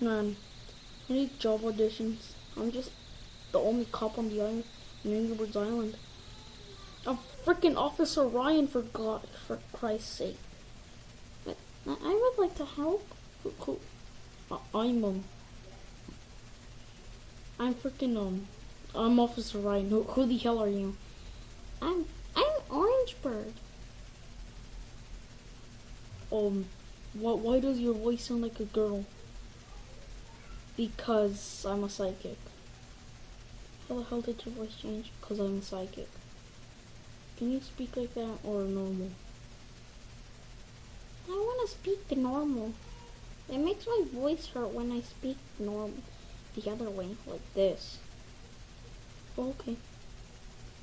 Man, I need job auditions. I'm just the only cop on the island, in Inglewood's Island. I'm freaking Officer Ryan, for Christ's sake. But I would like to help. I'm freaking I'm Officer Ryan. Who the hell are you? I'm Orangebird. Why does your voice sound like a girl? Because I'm a psychic. How the hell did your voice change? Because I'm a psychic. Can you speak like that or normal? I want to speak normal. It makes my voice hurt when I speak normal. The other way, like this. Oh, okay.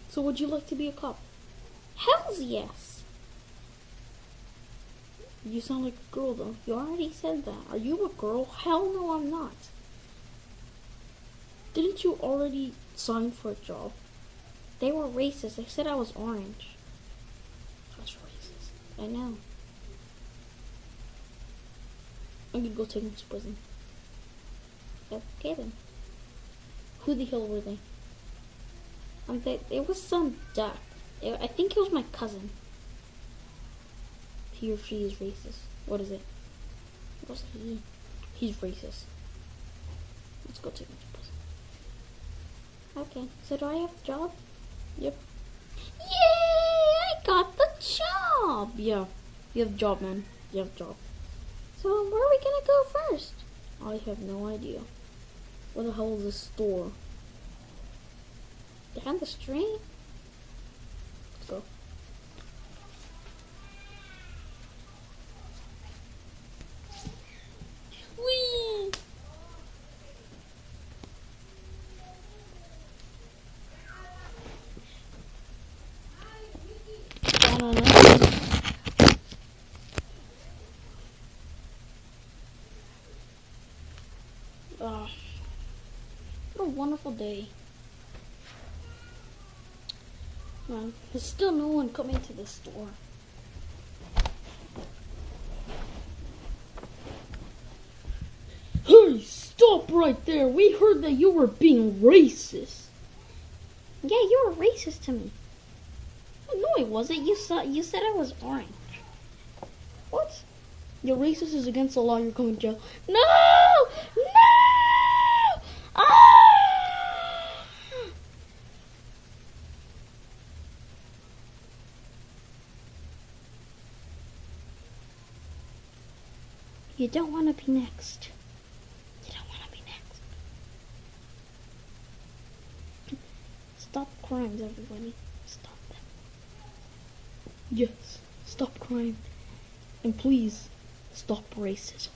So would you like to be a cop? Hells yes! You sound like a girl though. You already said that. Are you a girl? Hell no, I'm not. Didn't you already sign for a job? They were racist. They said I was orange. That's racist. I know. I'm gonna go take them to prison. Okay then. Who the hell were they? It was some duck. I think it was my cousin. He or she is racist. What is it? What's he? He's racist. Let's go take him to prison. Okay, so do I have a job? Yep. Yay! I got the job! Yeah, you have a job, man. You have a job. So where are we gonna go first? I have no idea. Where the hell is this store? Down the street? Let's go. Whee! I don't know. What a wonderful day. Man, there's still no one coming to the store. Hey, stop right there. We heard that you were being racist. Yeah, you were racist to me. No, I wasn't. You said I was orange. What? Your racist is against the law. You're going to jail. No! No! Ah! You don't want to be next. You don't want to be next. Stop crimes, everybody. Stop them. Yes, stop crime. And please, stop racism.